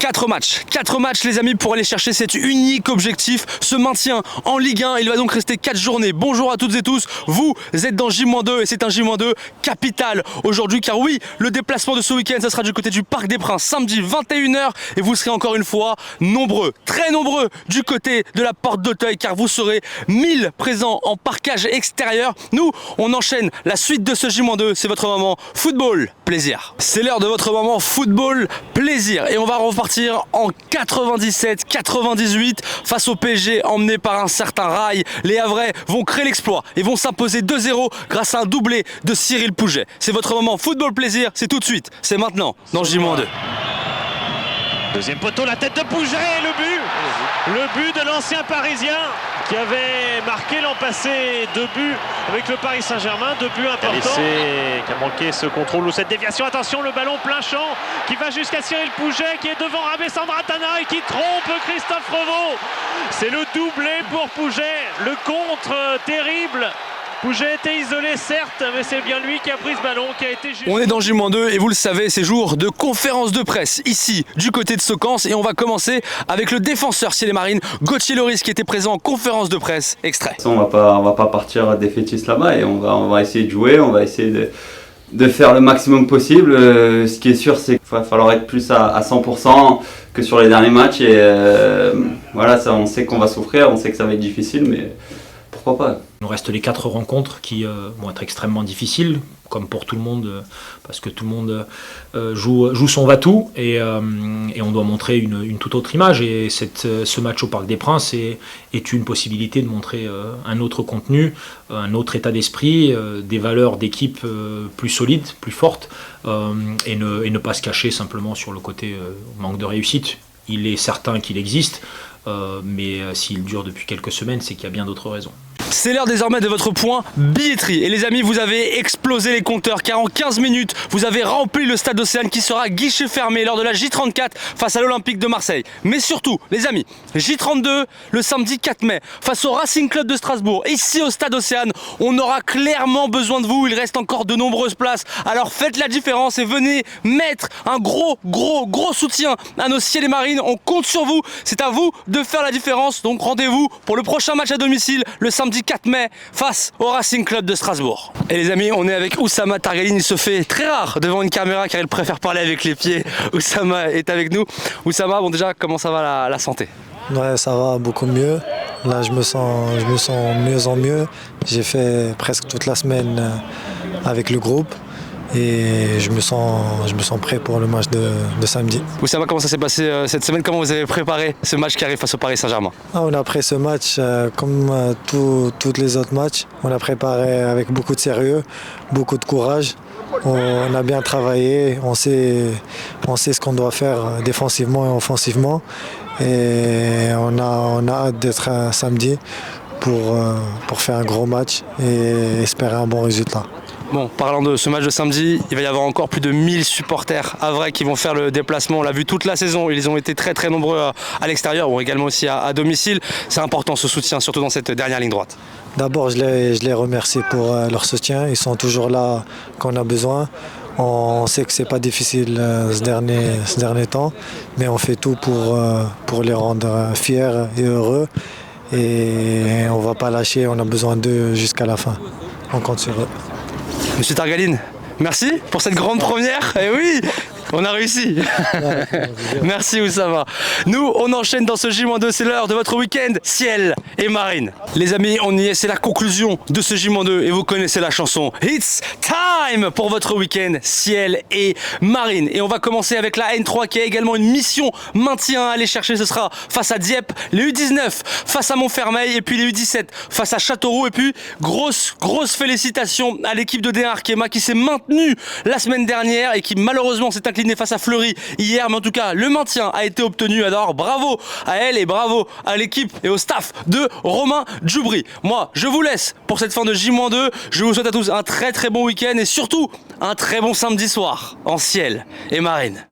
4 matchs les amis pour aller chercher cet unique objectif, ce maintien en Ligue 1. Il va donc rester 4 journées. Bonjour à toutes et tous, vous êtes dans J-2 et c'est un J-2 capital aujourd'hui car oui, le déplacement de ce week-end, ça sera du côté du Parc des Princes, samedi 21h et vous serez encore une fois nombreux, très nombreux du côté de la porte d'Auteuil car vous serez 1000 présents en parquage extérieur. Nous, on enchaîne la suite de ce J-2, c'est votre moment football, plaisir. C'est l'heure de votre moment football, plaisir et on va repartir en 97-98 face au PSG emmené par un certain Rail. Les Havrais vont créer l'exploit et vont s'imposer 2-0 grâce à un doublé de Cyril Pouget. C'est votre moment football plaisir, c'est tout de suite, c'est maintenant dans J-2. Deuxième poteau, la tête de Pouget, le but de l'ancien Parisien qui avait marqué l'an passé 2 buts avec le Paris Saint-Germain, 2 buts importants. Qui a manqué ce contrôle ou cette déviation. Attention, le ballon plein champ qui va jusqu'à Cyril Pouget qui est devant Ramesandra Tana et qui trompe Christophe Revaux. C'est le doublé pour Pouget, le contre terrible. Pouget était isolé certes, mais c'est bien lui qui a pris ce ballon, qui a été jugé. On est dans J-2 et vous le savez, c'est jour de conférence de presse ici du côté de Socans et on va commencer avec le défenseur ciel et marine, Gauthier Loris qui était présent en conférence de presse. Extrait. On va pas partir défaitiste là-bas et on va essayer de jouer, on va essayer de faire le maximum possible. Ce qui est sûr, c'est qu'il va falloir être plus à 100% que sur les derniers matchs et voilà, ça, on sait qu'on va souffrir, on sait que ça va être difficile, mais pourquoi pas. Il nous reste les 4 rencontres qui vont être extrêmement difficiles, comme pour tout le monde, parce que tout le monde joue son va-tout et on doit montrer une toute autre image. Et ce match au Parc des Princes est une possibilité de montrer un autre contenu, un autre état d'esprit, des valeurs d'équipe plus solides, plus fortes, et ne pas se cacher simplement sur le côté manque de réussite. Il est certain qu'il existe, mais s'il dure depuis quelques semaines, c'est qu'il y a bien d'autres raisons. C'est l'heure désormais de votre point billetterie. Et les amis, vous avez explosé les compteurs car en 15 minutes, vous avez rempli le stade Océane qui sera guichet fermé lors de la J34 face à l'Olympique de Marseille. Mais surtout, les amis, J32 le samedi 4 mai face au Racing Club de Strasbourg. Ici au stade Océane, on aura clairement besoin de vous. Il reste encore de nombreuses places. Alors faites la différence et venez mettre un gros soutien à nos ciels et marines. On compte sur vous. C'est à vous de faire la différence. Donc rendez-vous pour le prochain match à domicile le samedi 4 mai face au Racing Club de Strasbourg. Et les amis, on est avec Oussama Targaline. Il se fait très rare devant une caméra car il préfère parler avec les pieds. Oussama est avec nous. Oussama, bon déjà, comment ça va la santé? Ouais, ça va beaucoup mieux. Là, je me sens mieux en mieux. J'ai fait presque toute la semaine avec le groupe. Et je me sens prêt pour le match de samedi. Oussama, comment ça s'est passé cette semaine? Comment vous avez préparé ce match qui arrive face au Paris Saint-Germain? On a pris ce match comme tous les autres matchs. On a préparé avec beaucoup de sérieux, beaucoup de courage. On a bien travaillé, on sait ce qu'on doit faire défensivement et offensivement. Et on a hâte d'être samedi pour faire un gros match et espérer un bon résultat. Bon, parlant de ce match de samedi, il va y avoir encore plus de 1000 supporters havrais qui vont faire le déplacement. On l'a vu toute la saison, ils ont été très nombreux à l'extérieur ou également aussi à domicile. C'est important ce soutien, surtout dans cette dernière ligne droite. D'abord, je les remercie pour leur soutien. Ils sont toujours là quand on a besoin. On sait que c'est pas difficile ce dernier temps, mais on fait tout pour les rendre fiers et heureux. Et on va pas lâcher, on a besoin d'eux jusqu'à la fin. On compte sur eux. Monsieur Targaline, merci pour cette grande première. Et oui, on a réussi. Merci Oussama. Nous, on enchaîne dans ce J-2, c'est l'heure de votre week-end ciel et marine. Les amis, on y est, c'est la conclusion de ce J-2 et vous connaissez la chanson It's Time pour votre week-end ciel et marine. Et on va commencer avec la N3 qui a également une mission maintien à aller chercher. Ce sera face à Dieppe, les U19 face à Montfermeil et puis les U17 face à Châteauroux. Et puis grosse félicitations à l'équipe de D1 Arkema qui s'est maintenue la semaine dernière et qui malheureusement s'est inclinée face à Fleury hier, mais en tout cas le maintien a été obtenu. Alors bravo à elle et bravo à l'équipe et au staff de Romain Djoubri. Moi je vous laisse pour cette fin de J-2. Je vous souhaite à tous un très bon week-end et surtout un très bon samedi soir en ciel et marine.